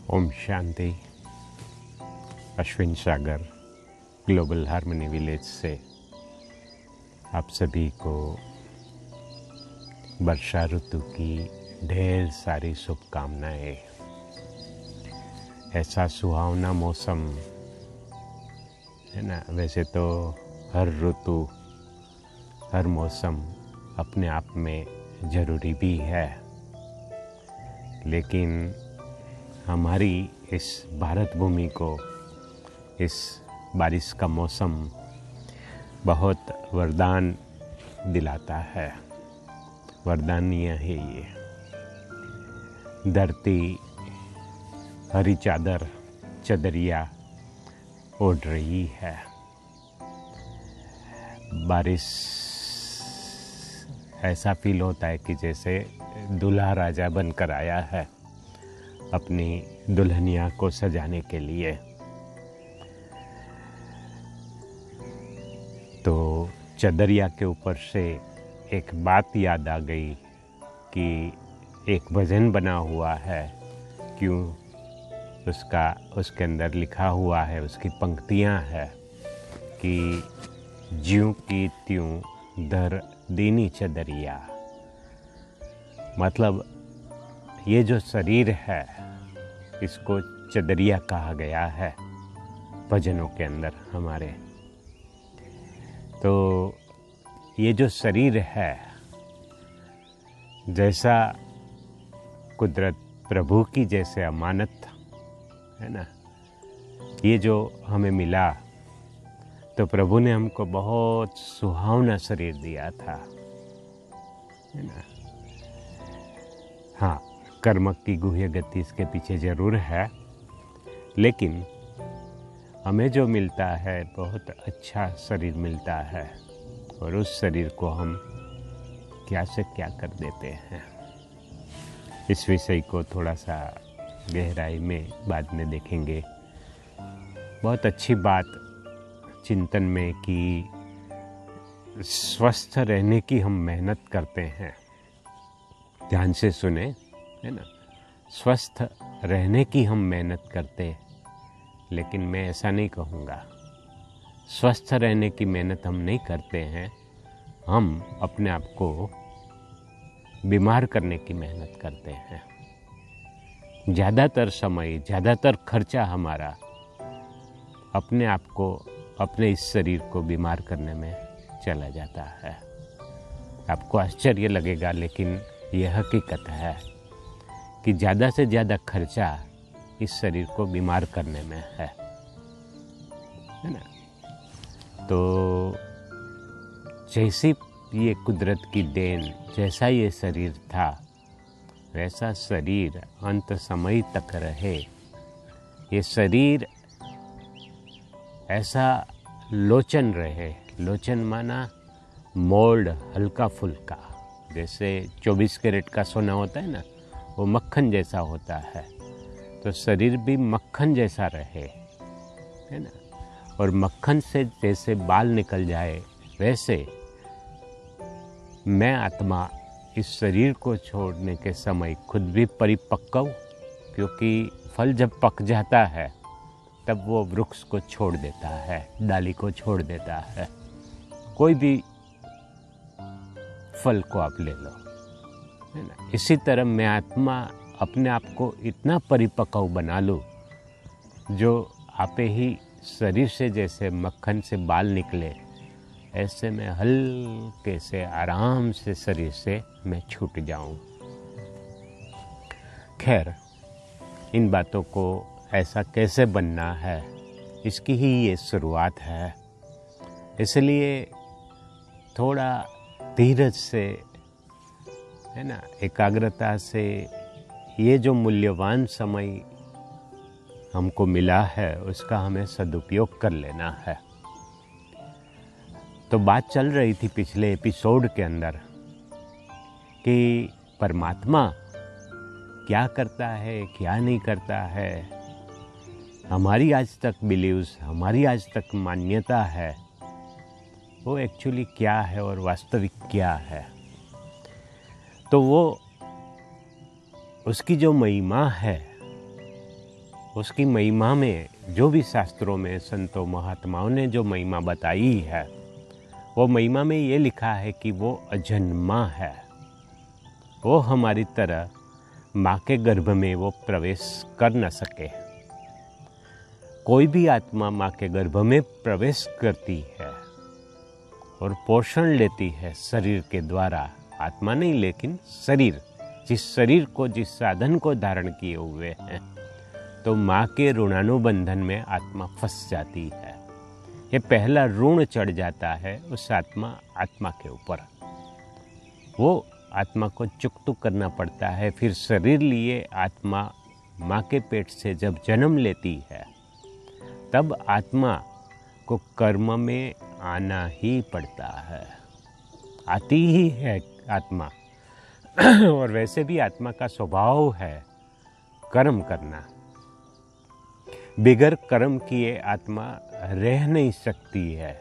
ओम शांति। अश्विन सागर global harmony village से आप सभी को वर्षा ऋतु की ढेर सारी शुभकामनाएं। ऐसा सुहावना मौसम है ना। वैसे तो हर ऋतु हर मौसम अपने आप में ज़रूरी भी है, लेकिन हमारी इस भारत भूमि को इस बारिश का मौसम बहुत वरदान दिलाता है। वरदानीय है ये। धरती हरी चादर चदरिया ओढ़ रही है। बारिश ऐसा फील होता है कि जैसे दूल्हा राजा बनकर आया है अपनी दुल्हनिया को सजाने के लिए। तो चदरिया के ऊपर से एक बात याद आ गई कि एक भजन बना हुआ है, क्यों उसके अंदर लिखा हुआ है, उसकी पंक्तियां हैं कि ज्यों की त्यों धर दीनी चदरिया। मतलब ये जो शरीर है इसको चदरिया कहा गया है भजनों के अंदर हमारे। तो ये जो शरीर है, जैसा कुदरत प्रभु की जैसे अमानत है ना, ये जो हमें मिला, तो प्रभु ने हमको बहुत सुहावना शरीर दिया था, है ना। हाँ, कर्म की गुह्य गति इसके पीछे ज़रूर है, लेकिन हमें जो मिलता है बहुत अच्छा शरीर मिलता है, और उस शरीर को हम क्या से क्या कर देते हैं। इस विषय को थोड़ा सा गहराई में बाद में देखेंगे। बहुत अच्छी बात चिंतन में कि स्वस्थ रहने की हम मेहनत करते हैं। ध्यान से सुने, है ना। स्वस्थ रहने की हम मेहनत करते, लेकिन मैं ऐसा नहीं कहूँगा। स्वस्थ रहने की मेहनत हम नहीं करते हैं, हम अपने आप को बीमार करने की मेहनत करते हैं। ज़्यादातर समय, ज़्यादातर खर्चा हमारा अपने आप को, अपने इस शरीर को बीमार करने में चला जाता है। आपको आश्चर्य लगेगा, लेकिन यह हकीकत है कि ज़्यादा से ज़्यादा खर्चा इस शरीर को बीमार करने में है ना। तो जैसी ये कुदरत की देन, जैसा ये शरीर था, वैसा शरीर अंत समय तक रहे। ये शरीर ऐसा लोचन रहे। लोचन माना मोल्ड, हल्का फुल्का। जैसे 24 कैरेट का सोना होता है ना, वो मक्खन जैसा होता है। तो शरीर भी मक्खन जैसा रहे, है ना। और मक्खन से जैसे बाल निकल जाए, वैसे मैं आत्मा इस शरीर को छोड़ने के समय खुद भी परिपक्व, क्योंकि फल जब पक जाता है तब वो वृक्ष को छोड़ देता है, डाली को छोड़ देता है। कोई भी फल को आप ले लो, है ना। इसी तरह मैं आत्मा अपने आप को इतना परिपक्व बना लूँ, जो आपे ही शरीर से जैसे मक्खन से बाल निकले, ऐसे में हल्के से आराम से शरीर से मैं छूट जाऊं। खैर, इन बातों को ऐसा कैसे बनना है, इसकी ही ये शुरुआत है। इसलिए थोड़ा धीरज से, है ना, एकाग्रता से ये जो मूल्यवान समय हमको मिला है, उसका हमें सदुपयोग कर लेना है। तो बात चल रही थी पिछले एपिसोड के अंदर कि परमात्मा क्या करता है, क्या नहीं करता है। हमारी आज तक बिलीव्स, हमारी आज तक मान्यता है, वो एक्चुअली क्या है और वास्तविक क्या है। तो वो उसकी जो महिमा है उसकी महिमा में जो भी शास्त्रों में संतों महात्माओं ने जो महिमा बताई है, वो महिमा में ये लिखा है कि वो अजन्मा है। वो हमारी तरह माँ के गर्भ में वो प्रवेश कर न सके। कोई भी आत्मा माँ के गर्भ में प्रवेश करती है और पोषण लेती है शरीर के द्वारा, आत्मा नहीं लेकिन शरीर, जिस शरीर को, जिस साधन को धारण किए हुए हैं, तो माँ के ऋणानुबंधन में आत्मा फंस जाती है। ये पहला ऋण चढ़ जाता है उस आत्मा के ऊपर। वो आत्मा को चुकता करना पड़ता है। फिर शरीर लिए आत्मा माँ के पेट से जब जन्म लेती है, तब आत्मा को कर्म में आना ही पड़ता है। आती ही है आत्मा और वैसे भी आत्मा का स्वभाव है कर्म करना। बिगर कर्म किए आत्मा रह नहीं सकती है,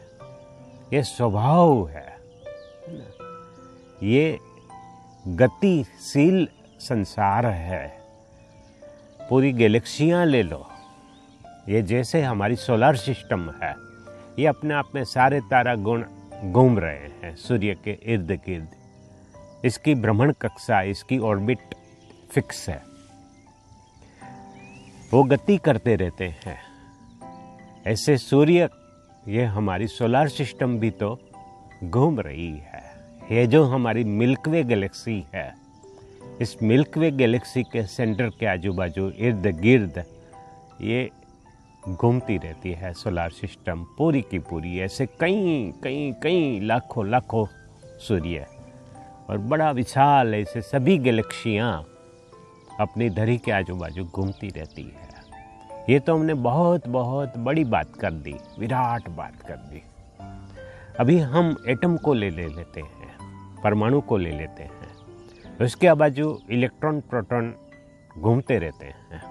ये स्वभाव है। ये गतिशील संसार है। पूरी गैलेक्सियां ले लो, ये जैसे हमारी सोलर सिस्टम है, ये अपने आप में सारे तारा गुण घूम रहे हैं सूर्य के इर्द गिर्द। इसकी भ्रमण कक्षा, इसकी ऑर्बिट फिक्स है, वो गति करते रहते हैं। ऐसे सूर्य, ये हमारी सोलर सिस्टम भी तो घूम रही है। ये जो हमारी मिल्क वे गैलेक्सी है, इस मिल्क वे गैलेक्सी के सेंटर के आजू बाजू इर्द गिर्द ये घूमती रहती है सोलर सिस्टम पूरी की पूरी। ऐसे कई कई कई लाखों लाखों सूर्य और बड़ा विशाल ऐसे सभी गैलेक्सियाँ अपनी धरी के आजू बाजू घूमती रहती है। ये तो हमने बहुत बहुत बड़ी बात कर दी, विराट बात कर दी। अभी हम एटम को ले लेते हैं, परमाणु को ले लेते हैं, उसके बाजू इलेक्ट्रॉन प्रोटॉन घूमते रहते हैं,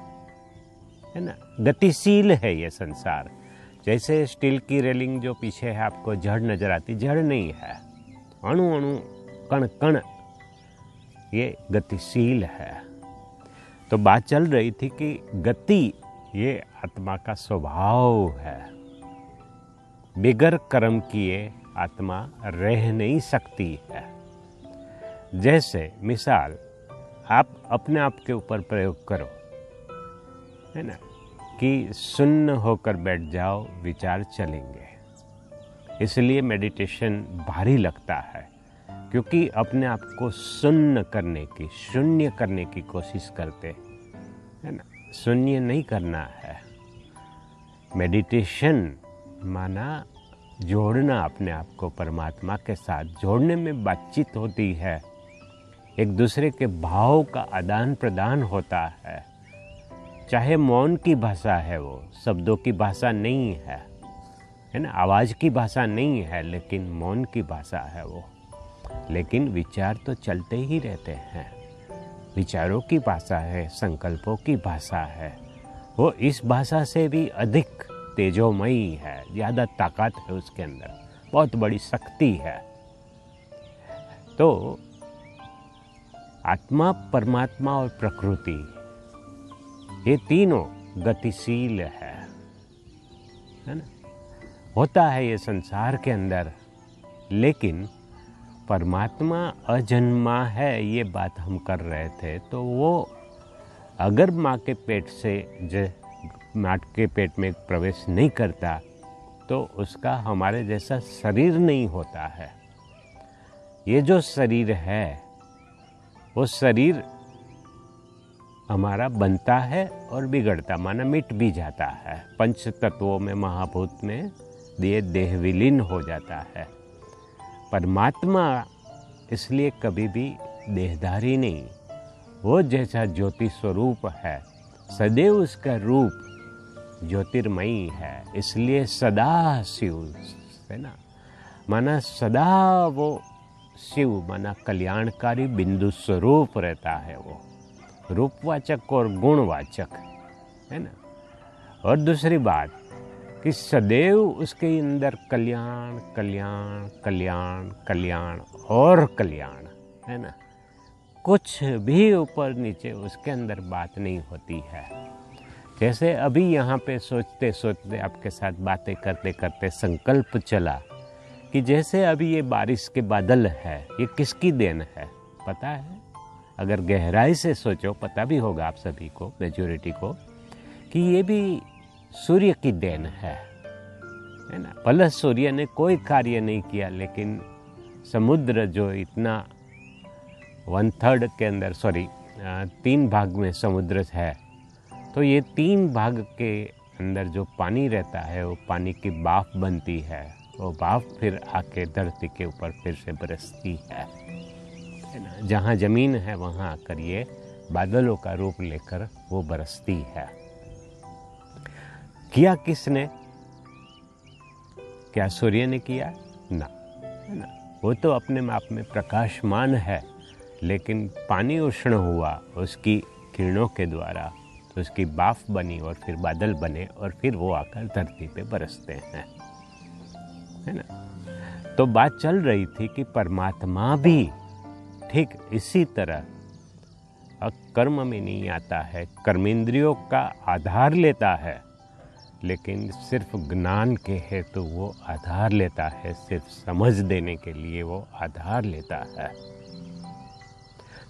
है ना। गतिशील है ये संसार। जैसे स्टील की रेलिंग जो पीछे है आपको जड़ नजर आती, जड़ नहीं है, अणु अणु कण कण ये गतिशील है। तो बात चल रही थी कि गति ये आत्मा का स्वभाव है। बिगर कर्म किए आत्मा रह नहीं सकती है। जैसे मिसाल आप अपने आप के ऊपर प्रयोग करो, है ना, कि सुन्न होकर बैठ जाओ, विचार चलेंगे। इसलिए मेडिटेशन भारी लगता है, क्योंकि अपने आप को शून्य करने की, शून्य करने की कोशिश करते, है ना। शून्य नहीं करना है। मेडिटेशन माना जोड़ना अपने आप को परमात्मा के साथ। जोड़ने में बातचीत होती है, एक दूसरे के भाव का आदान प्रदान होता है। चाहे मौन की भाषा है, वो शब्दों की भाषा नहीं है, है ना, आवाज़ की भाषा नहीं है, लेकिन मौन की भाषा है वो। लेकिन विचार तो चलते ही रहते हैं। विचारों की भाषा है, संकल्पों की भाषा है, वो इस भाषा से भी अधिक तेजोमयी है, ज़्यादा ताकत है उसके अंदर, बहुत बड़ी शक्ति है। तो आत्मा, परमात्मा और प्रकृति ये तीनों गतिशील है ना। होता है ये संसार के अंदर, लेकिन परमात्मा अजन्मा है, ये बात हम कर रहे थे। तो वो अगर माँ के पेट से माँ के पेट में प्रवेश नहीं करता, तो उसका हमारे जैसा शरीर नहीं होता है। ये जो शरीर है, वो शरीर हमारा बनता है और बिगड़ता, माना मिट भी जाता है। पंच तत्वों में, महाभूत में ये देह विलीन हो जाता है। परमात्मा इसलिए कभी भी देहधारी नहीं, वो जैसा ज्योति स्वरूप है, सदैव उसका रूप ज्योतिर्मयी है, इसलिए सदा शिव, है ना। माना सदा वो शिव, माना कल्याणकारी बिंदु स्वरूप रहता है। वो रूपवाचक और गुणवाचक, है ना। और दूसरी बात कि सदैव उसके अंदर कल्याण कल्याण कल्याण कल्याण और कल्याण, है ना। कुछ भी ऊपर नीचे उसके अंदर बात नहीं होती है। जैसे अभी यहाँ पे सोचते सोचते आपके साथ बातें करते करते संकल्प चला कि जैसे अभी ये बारिश के बादल है, ये किसकी देन है पता है? अगर गहराई से सोचो पता भी होगा आप सभी को, मेजॉरिटी को, कि ये भी सूर्य की देन है ना। भले सूर्य ने कोई कार्य नहीं किया, लेकिन समुद्र जो इतना 1/3 के अंदर 3 भाग में समुद्र है, तो ये 3 भाग के अंदर जो पानी रहता है वो पानी की भाप बनती है, वो भाप फिर आके धरती के ऊपर फिर से बरसती है ना। जहाँ ज़मीन है वहाँ आकर ये बादलों का रूप लेकर वो बरसती है। किया किसने? क्या सूर्य ने किया? ना, है ना। वो तो अपने आप में प्रकाशमान है, लेकिन पानी उष्ण हुआ उसकी किरणों के द्वारा, तो उसकी भाप बनी और फिर बादल बने और फिर वो आकर धरती पे बरसते हैं, है ना। तो बात चल रही थी कि परमात्मा भी ठीक इसी तरह कर्म में नहीं आता है, कर्मेंद्रियों का आधार लेता है, लेकिन सिर्फ ज्ञान के हेतु वो आधार लेता है, सिर्फ समझ देने के लिए वो आधार लेता है।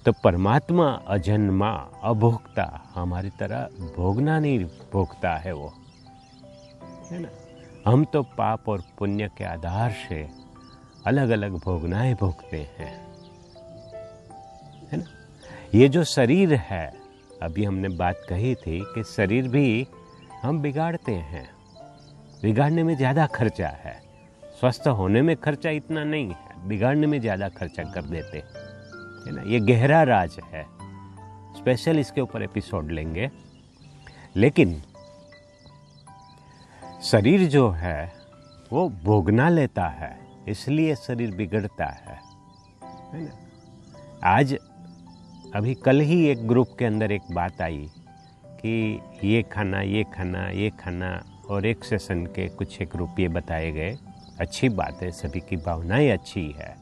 तो परमात्मा अजन्मा अभोक्ता, हमारी तरह भोगना नहीं भोगता है वो, है ना। हम तो पाप और पुण्य के आधार से अलग अलग भोगनाएं भोगते हैं, है ना। ये जो शरीर है, अभी हमने बात कही थी कि शरीर भी हम बिगाड़ते हैं, बिगाड़ने में ज़्यादा खर्चा है, स्वस्थ होने में खर्चा इतना नहीं है, बिगाड़ने में ज़्यादा खर्चा कर देते, है ना। ये गहरा राज है, स्पेशल इसके ऊपर एपिसोड लेंगे। लेकिन शरीर जो है वो भोगना लेता है, इसलिए शरीर बिगड़ता है ना। आज अभी कल ही एक ग्रुप के अंदर एक बात आई कि ये खाना ये खाना ये खाना, और एक सेशन के कुछ 1 रुपये बताए गए। अच्छी बात है, सभी की भावनाएं अच्छी है,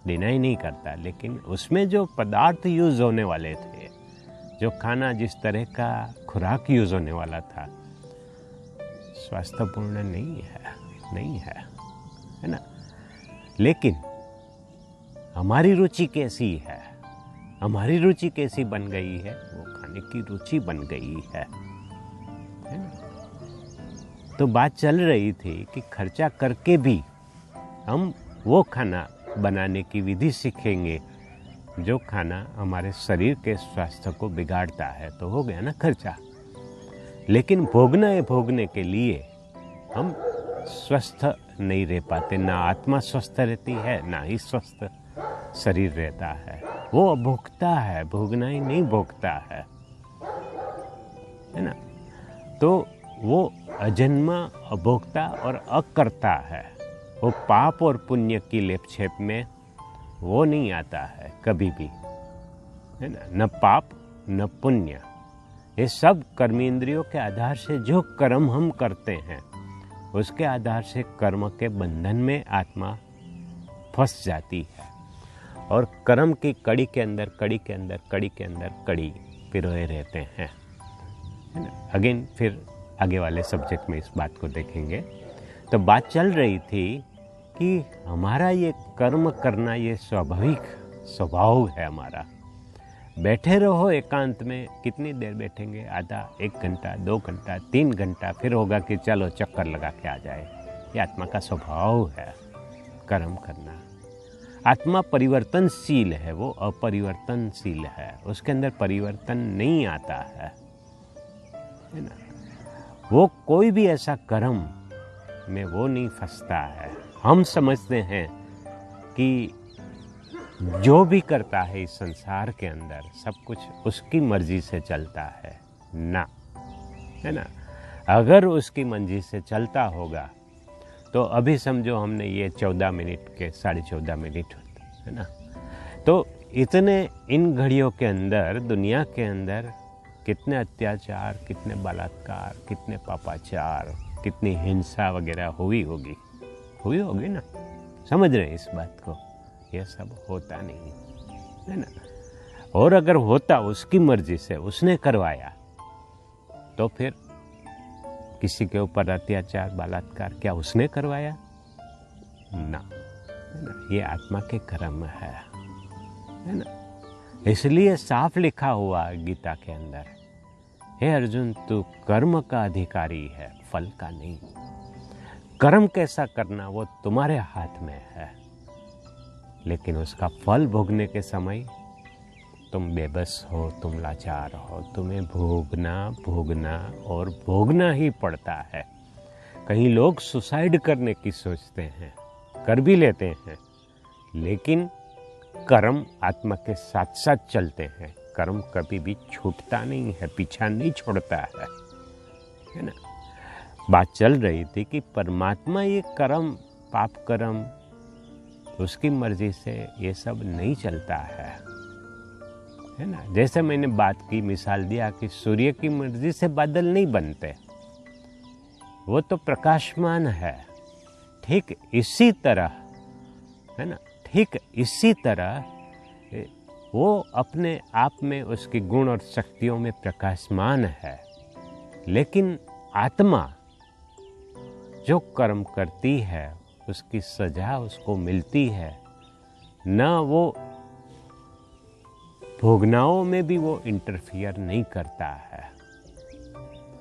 डिनाई नहीं करता, लेकिन उसमें जो पदार्थ यूज़ होने वाले थे, जो खाना जिस तरह का खुराक यूज़ होने वाला था, स्वास्थ्यपूर्ण नहीं है, है ना। लेकिन हमारी रुचि कैसी है, हमारी रुचि कैसी बन गई है, वो खाने की रुचि बन गई है ना। तो बात चल रही थी कि खर्चा करके भी हम वो खाना बनाने की विधि सीखेंगे जो खाना हमारे शरीर के स्वास्थ्य को बिगाड़ता है, तो हो गया ना खर्चा। लेकिन भोगने के लिए हम स्वस्थ नहीं रह पाते, ना आत्मा स्वस्थ रहती है, ना ही स्वस्थ शरीर रहता है। वो भोगता है, भोगना ही नहीं भोगता है ना। तो वो अजन्मा, अभोक्ता और अकर्ता है। वो पाप और पुण्य की लेपछेप में वो नहीं आता है कभी भी, है ना। न पाप न पुण्य, ये सब कर्मेंद्रियों के आधार से जो कर्म हम करते हैं, उसके आधार से कर्म के बंधन में आत्मा फंस जाती है, और कर्म की कड़ी के अंदर कड़ी पिरोए रहते हैं, है ना। अगेन फिर आगे वाले सब्जेक्ट में इस बात को देखेंगे। तो बात चल रही थी कि हमारा ये कर्म करना ये स्वाभाविक स्वभाव है हमारा। बैठे रहो एकांत में, कितनी देर बैठेंगे? आधा 1 घंटा 2 घंटा 3 घंटा, फिर होगा कि चलो चक्कर लगा के आ जाए। ये आत्मा का स्वभाव है कर्म करना। आत्मा परिवर्तनशील है, वो अपरिवर्तनशील है, उसके अंदर परिवर्तन नहीं आता है ना। वो कोई भी ऐसा कर्म में वो नहीं फंसता है। हम समझते हैं कि जो भी करता है इस संसार के अंदर सब कुछ उसकी मर्जी से चलता है ना, है ना। अगर उसकी मर्जी से चलता होगा तो अभी समझो हमने ये 14 मिनट के 14.5 मिनट है ना, तो इतने इन घड़ियों के अंदर दुनिया के अंदर कितने अत्याचार, कितने बलात्कार, कितने पापाचार, कितनी हिंसा वगैरह हुई होगी ना। समझ रहे हैं इस बात को? यह सब होता नहीं है ना। और अगर होता उसकी मर्जी से, उसने करवाया, तो फिर किसी के ऊपर अत्याचार बलात्कार क्या उसने करवाया? ना, ये आत्मा के कर्म है ना। इसलिए साफ लिखा हुआ गीता के अंदर, हे अर्जुन तू कर्म का अधिकारी है, फल का नहीं। कर्म कैसा करना वो तुम्हारे हाथ में है, लेकिन उसका फल भोगने के समय तुम बेबस हो, तुम लाचार हो, तुम्हें भोगना और भोगना ही पड़ता है। कई लोग सुसाइड करने की सोचते हैं, कर भी लेते हैं, लेकिन कर्म आत्मा के साथ साथ चलते हैं। कर्म कभी भी छूटता नहीं है, पीछा नहीं छोड़ता है ना। बात चल रही थी कि परमात्मा ये कर्म, पाप कर्म, उसकी मर्जी से ये सब नहीं चलता है ना। जैसे मैंने बात की, मिसाल दिया कि सूर्य की मर्जी से बादल नहीं बनते, वो तो प्रकाशमान है। ठीक इसी तरह है ना, ठीक इसी तरह वो अपने आप में उसके गुण और शक्तियों में प्रकाशमान है, लेकिन आत्मा जो कर्म करती है उसकी सजा उसको मिलती है ना। वो भोगनाओं में भी वो इंटरफियर नहीं करता है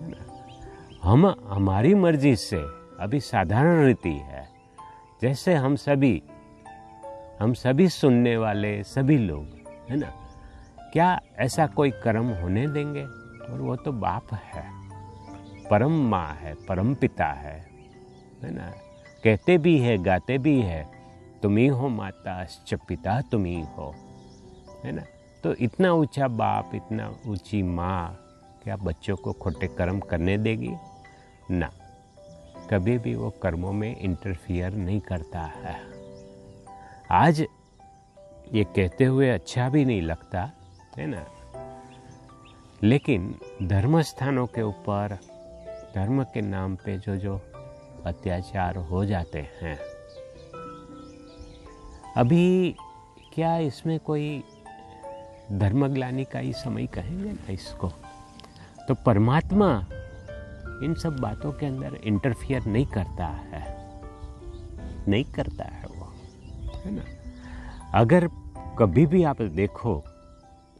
ना। हमारी मर्जी से अभी साधारण रीति है, जैसे हम सभी सुनने वाले सभी लोग है ना, क्या ऐसा कोई कर्म होने देंगे? और वो तो बाप है, परम माँ है, परम पिता है ना। कहते भी है, गाते भी है, तुम ही हो माता, पिता तुम ही हो, है ना। तो इतना ऊंचा बाप, इतना ऊंची माँ क्या बच्चों को खोटे कर्म करने देगी? ना, कभी भी वो कर्मों में इंटरफियर नहीं करता है। आज ये कहते हुए अच्छा भी नहीं लगता है ना, लेकिन धर्म स्थानों के ऊपर धर्म के नाम पे जो अत्याचार हो जाते हैं, अभी क्या इसमें कोई धर्मग्लानि का ही समय कहेंगे ना इसको? तो परमात्मा इन सब बातों के अंदर इंटरफियर नहीं करता है, नहीं करता है वो, है ना। अगर कभी भी आप देखो,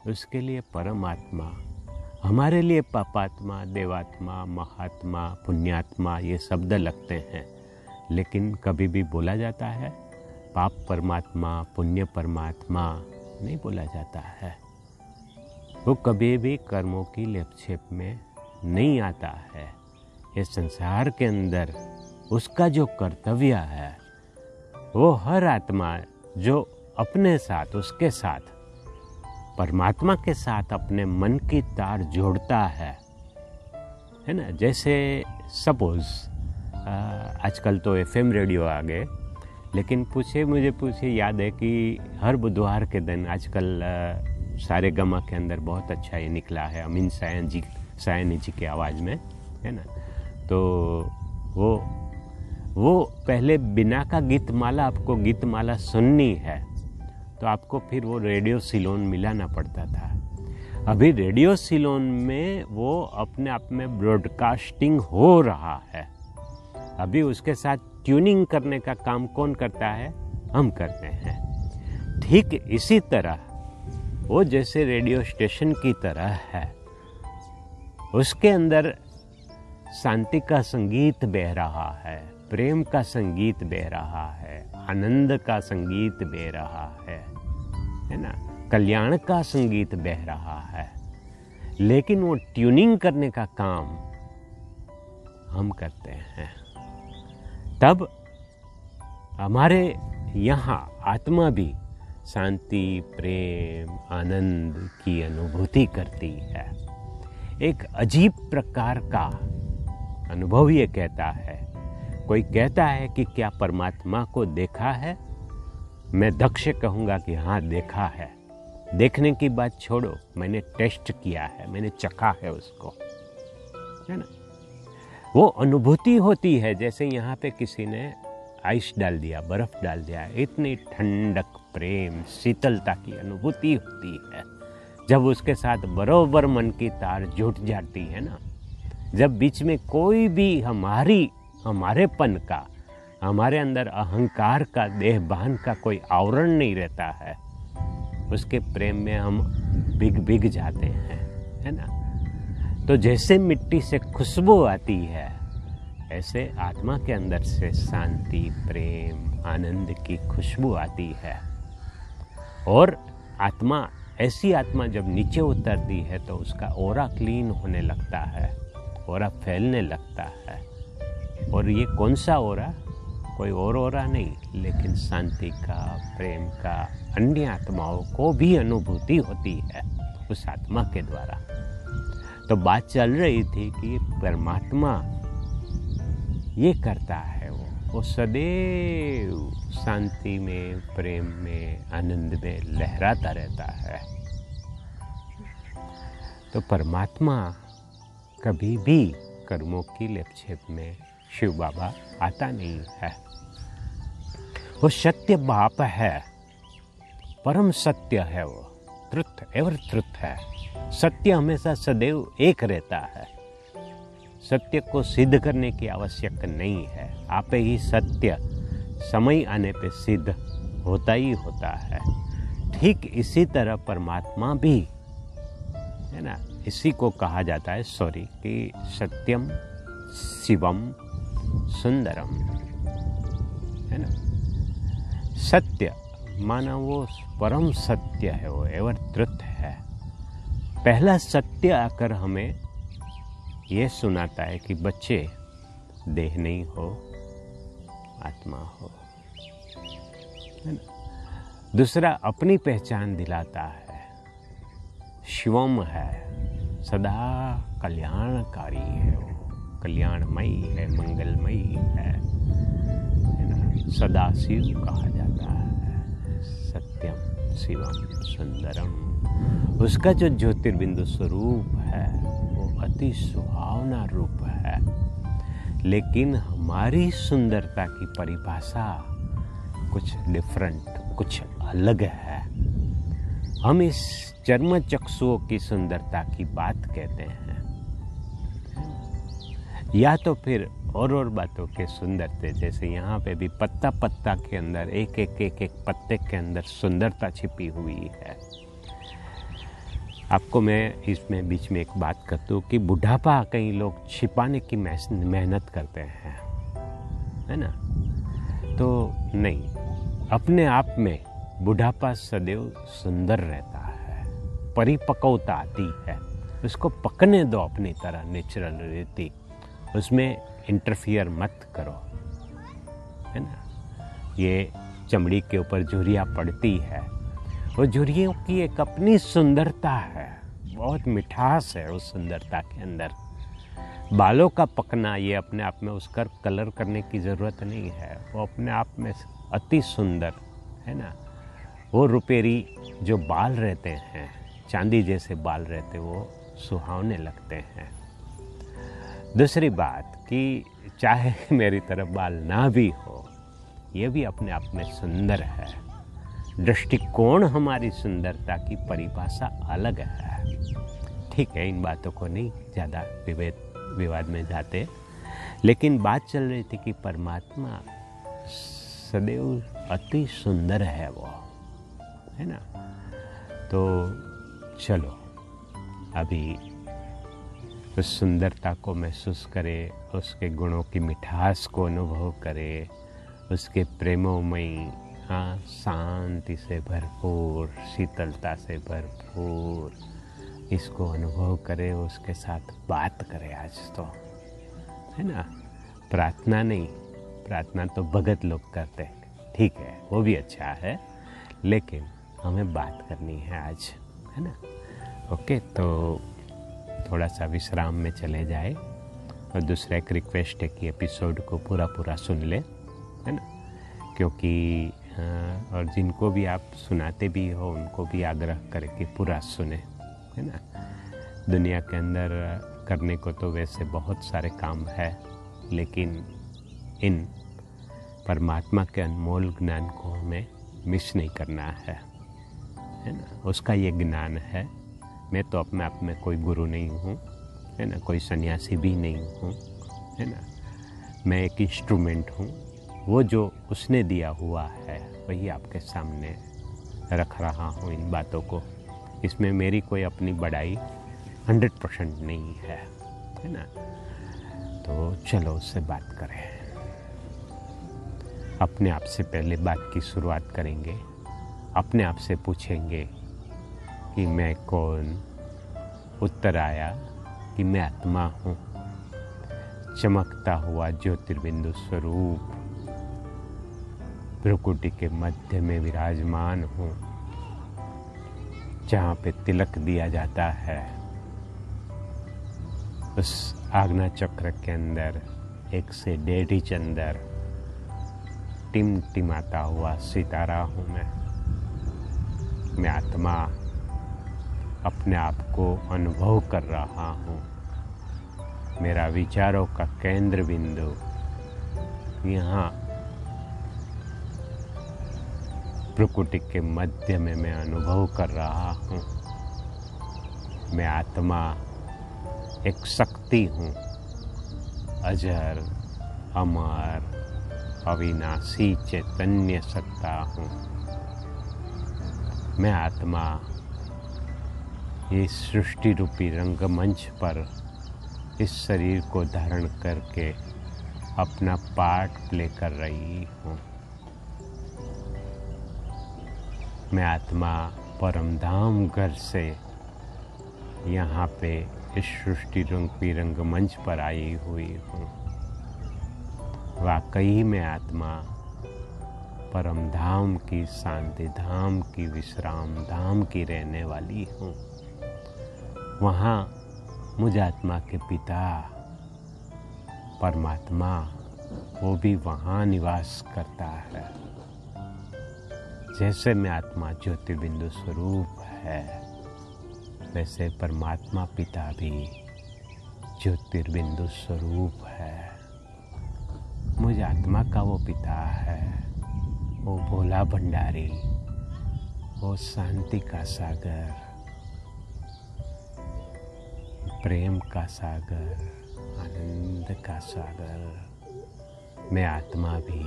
उसके लिए परमात्मा, हमारे लिए पापात्मा, देवात्मा, महात्मा, पुण्यात्मा ये शब्द लगते हैं, लेकिन कभी भी बोला जाता है पाप परमात्मा, पुण्य परमात्मा नहीं बोला जाता है। वो कभी भी कर्मों की लेपछेप में नहीं आता है। ये संसार के अंदर उसका जो कर्तव्य है, वो हर आत्मा जो अपने साथ, उसके साथ, परमात्मा के साथ अपने मन की तार जोड़ता है ना। जैसे सपोज आजकल तो FM रेडियो आ गए, लेकिन मुझे याद है कि हर बुधवार के दिन आजकल सारे गमा के अंदर बहुत अच्छा ये निकला है, अमीन सायनी जी की आवाज़ में, है ना। तो वो पहले बिना का गीतमाला, आपको गीतमाला सुननी है तो आपको फिर वो रेडियो सिलोन मिलाना पड़ता था। अभी रेडियो सिलोन में वो अपने आप में ब्रॉडकास्टिंग हो रहा है। अभी उसके साथ ट्यूनिंग करने का काम कौन करता है? हम करते हैं। ठीक इसी तरह वो जैसे रेडियो स्टेशन की तरह है, उसके अंदर शांति का संगीत बह रहा है, प्रेम का संगीत बह रहा है, आनंद का संगीत बह रहा है ना, कल्याण का संगीत बह रहा है। लेकिन वो ट्यूनिंग करने का काम हम करते हैं। तब हमारे यहाँ आत्मा भी शांति, प्रेम, आनंद की अनुभूति करती है। एक अजीब प्रकार का अनुभव ये कहता है। कोई कहता है कि क्या परमात्मा को देखा है? मैं दक्ष कहूँगा कि हाँ देखा है। देखने की बात छोड़ो, मैंने टेस्ट किया है, मैंने चखा है उसको, है ना। वो अनुभूति होती है जैसे यहाँ पे किसी ने आइस डाल दिया, बर्फ डाल दिया, इतनी ठंडक, प्रेम, शीतलता की अनुभूति होती है जब उसके साथ बरोबर मन की तार जुट जाती है ना। जब बीच में कोई भी हमारेपन का, हमारे अंदर अहंकार का, देहभान का कोई आवरण नहीं रहता है, उसके प्रेम में हम भीग जाते हैं, है ना। तो जैसे मिट्टी से खुशबू आती है, ऐसे आत्मा के अंदर से शांति, प्रेम, आनंद की खुशबू आती है। और ऐसी आत्मा जब नीचे उतरती है तो उसका ऑरा क्लीन होने लगता है, ऑरा फैलने लगता है। और ये कौन सा ऑरा? कोई और ऑरा नहीं, लेकिन शांति का, प्रेम का, अन्य आत्माओं को भी अनुभूति होती है उस आत्मा के द्वारा। तो बात चल रही थी कि परमात्मा ये करता है, वो सदैव शांति में, प्रेम में, आनंद में लहराता रहता है। तो परमात्मा कभी भी कर्मों की लेपछेप में शिव बाबा आता नहीं है। वो सत्य बाप है, परम सत्य है, वो ट्रुथ एवर ट्रुथ है। सत्य हमेशा सदैव एक रहता है। सत्य को सिद्ध करने की आवश्यकता नहीं है, आपे ही सत्य समय आने पे सिद्ध होता ही होता है। ठीक इसी तरह परमात्मा भी, है ना, इसी को कहा जाता है कि सत्यम शिवम सुंदरम, है ना। सत्य माना वो परम सत्य है, वो एवर ट्रुथ है। पहला सत्य आकर हमें ये सुनाता है कि बच्चे, देह नहीं हो, आत्मा हो, है ना। दूसरा अपनी पहचान दिलाता है, शिवम है, सदा कल्याणकारी है, वो कल्याणमयी है, मंगलमयी है ना। सदा शिव कहा जाता है, सत्यम शिवम सुंदरम। उसका जो ज्योतिर्बिंदु स्वरूप है वो अति सुहावना रूप है। लेकिन हमारी सुंदरता की परिभाषा कुछ डिफरेंट, कुछ अलग है। हम इस चर्म चक्षुओं की सुंदरता की बात कहते हैं, या तो फिर और बातों के सुंदरते, जैसे यहाँ पे भी पत्ता पत्ता के अंदर एक पत्ते के अंदर सुंदरता छिपी हुई है। आपको मैं इसमें बीच में एक बात करता हूँ कि बुढ़ापा कई लोग छिपाने की मेहनत करते हैं, है ना। तो नहीं, अपने आप में बुढ़ापा सदैव सुंदर रहता है, परिपक्वता आती है। उसको पकने दो अपनी तरह, नेचुरल रीति, उसमें इंटरफियर मत करो, है ना। ये चमड़ी के ऊपर झुर्रियाँ पड़ती है, वो झुर्रियों की एक अपनी सुंदरता है, बहुत मिठास है उस सुंदरता के अंदर। बालों का पकना, ये अपने आप में उसका कलर करने की ज़रूरत नहीं है, वो अपने आप में अति सुंदर है ना। वो रुपेरी जो बाल रहते हैं, चांदी जैसे बाल रहते, वो सुहावने लगते हैं। दूसरी बात कि चाहे मेरी तरफ बाल ना भी हो, ये भी अपने आप में सुंदर है। दृष्टिकोण हमारी सुंदरता की परिभाषा अलग है। ठीक है, इन बातों को नहीं ज़्यादा विवाद में जाते, लेकिन बात चल रही थी कि परमात्मा सदैव अति सुंदर है, वो है ना। तो चलो अभी उस सुंदरता को महसूस करें, उसके गुणों की मिठास को अनुभव करें, उसके प्रेमोमयी, हाँ, शांति से भरपूर, शीतलता से भरपूर, इसको अनुभव करें, उसके साथ बात करें आज तो, है ना। प्रार्थना नहीं, प्रार्थना तो भगत लोग करते हैं, ठीक है, वो भी अच्छा है, लेकिन हमें बात करनी है आज, है ना। ओके, तो थोड़ा सा विश्राम में चले जाए, और दूसरा एक रिक्वेस्ट है कि एपिसोड को पूरा सुन ले, है ना। क्योंकि और जिनको भी आप सुनाते भी हो, उनको भी आग्रह करके पूरा सुने, है ना। दुनिया के अंदर करने को तो वैसे बहुत सारे काम है, लेकिन इन परमात्मा के अनमोल ज्ञान को हमें मिस नहीं करना है ना। उसका ये ज्ञान है। मैं तो अपने आप में कोई गुरु नहीं हूँ, है ना, कोई सन्यासी भी नहीं हूँ, है ना। मैं एक इंस्ट्रूमेंट हूँ, वो जो उसने दिया हुआ है वही आपके सामने रख रहा हूँ इन बातों को। इसमें मेरी कोई अपनी बड़ाई 100% नहीं है ना। तो चलो उससे बात करें। अपने आप से पहले बात की शुरुआत करेंगे। अपने आप से पूछेंगे कि मैं कौन। उत्तर आया कि मैं आत्मा हूँ, चमकता हुआ ज्योतिर्बिंदु स्वरूप, भ्रुकुटी के मध्य में विराजमान हूँ, जहाँ पे तिलक दिया जाता है उस आज्ञा चक्र के अंदर 1 से 1.5 इंच अंदर टिमटिमाता हुआ सितारा हूँ मैं आत्मा अपने आप को अनुभव कर रहा हूँ। मेरा विचारों का केंद्र बिंदु यहाँ प्रकृति के मध्य में मैं अनुभव कर रहा हूँ। मैं आत्मा एक शक्ति हूँ, अजर अमर अविनाशी चैतन्य सत्ता हूँ। मैं आत्मा इस सृष्टि रूपी रंगमंच पर इस शरीर को धारण करके अपना पार्ट प्ले कर रही हूँ। मैं आत्मा परमधाम घर से यहाँ पे इस सृष्टि रूपी रंगमंच पर आई हुई हूँ। वाकई में आत्मा परम धाम की, शांति धाम की, विश्राम धाम की रहने वाली हूँ। वहाँ मुझ आत्मा के पिता परमात्मा वो भी वहाँ निवास करता है। जैसे मैं आत्मा ज्योतिर्बिंदु स्वरूप है, वैसे परमात्मा पिता भी ज्योतिर्बिंदु स्वरूप है। मुझ आत्मा का वो पिता है, वो भोला भंडारी, वो शांति का सागर, प्रेम का सागर, आनंद का सागर। मैं आत्मा भी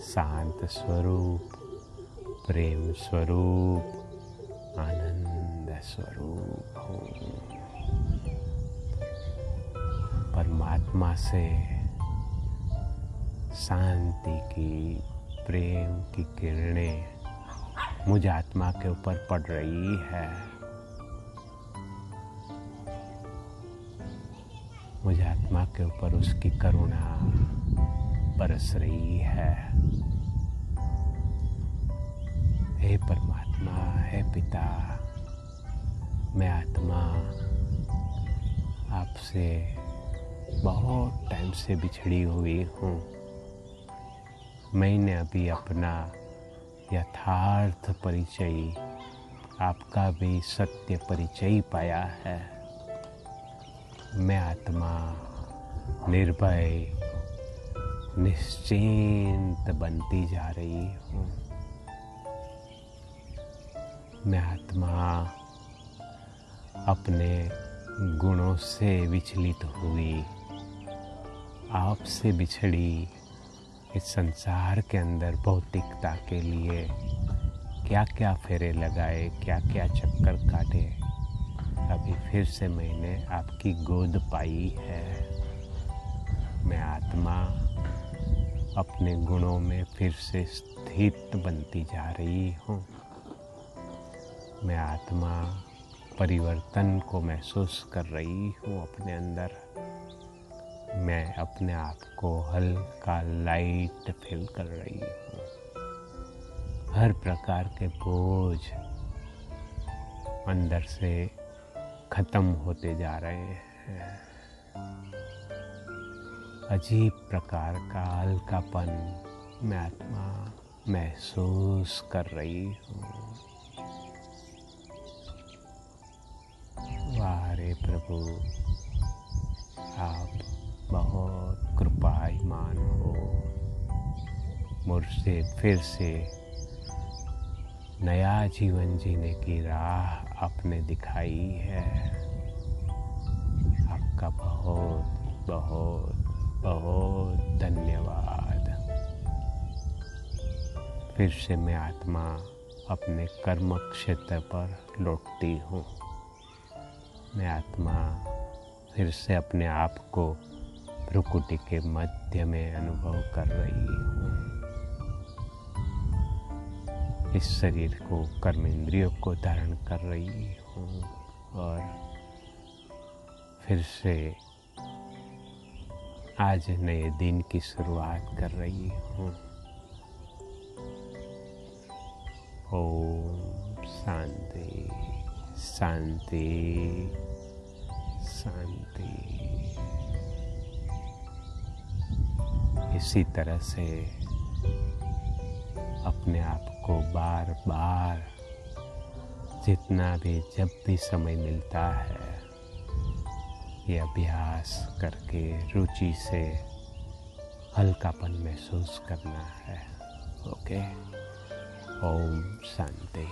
शांत स्वरूप, प्रेम स्वरूप, आनंद स्वरूप हूँ। परमात्मा से शांति की, प्रेम की किरणें मुझ आत्मा के ऊपर पड़ रही है। मुझ आत्मा के ऊपर उसकी करुणा बरस रही है। हे परमात्मा, हे पिता, मैं आत्मा आपसे बहुत टाइम से बिछड़ी हुई हूँ। मैंने अभी अपना यथार्थ परिचय, आपका भी सत्य परिचय पाया है। मैं आत्मा निर्भय, निश्चिंत बनती जा रही हूँ। मैं आत्मा अपने गुणों से विचलित हुई, आपसे बिछड़ी इस संसार के अंदर भौतिकता के लिए क्या क्या फेरे लगाए, क्या क्या चक्कर काटे, अभी फिर से मैंने आपकी गोद पाई है। मैं आत्मा अपने गुणों में फिर से स्थित बनती जा रही हूँ। मैं आत्मा परिवर्तन को महसूस कर रही हूँ अपने अंदर। मैं अपने आप को हल्का लाइट फील कर रही हूँ। हर प्रकार के बोझ अंदर से खत्म होते जा रहे हैं। अजीब प्रकार का हल्कापन मैं आत्मा महसूस कर रही हूँ। वाह रे प्रभु, आप बहुत कृपामान हो। मुझसे फिर से नया जीवन जीने की राह आपने दिखाई है। आपका बहुत बहुत बहुत धन्यवाद। फिर से मैं आत्मा अपने कर्म क्षेत्र पर लौटती हूँ। मैं आत्मा फिर से अपने आप को भ्रुकुटी के मध्य में अनुभव कर रही हूँ। इस शरीर को, कर्मेंद्रियों को धारण कर रही हूँ और फिर से आज नए दिन की शुरुआत कर रही हूँ। ओम शांति शांति शांति। इसी तरह से अपने आप को बार बार जितना भी जब भी समय मिलता है ये अभ्यास करके रुचि से हल्कापन महसूस करना है। ओके। ओम शांति।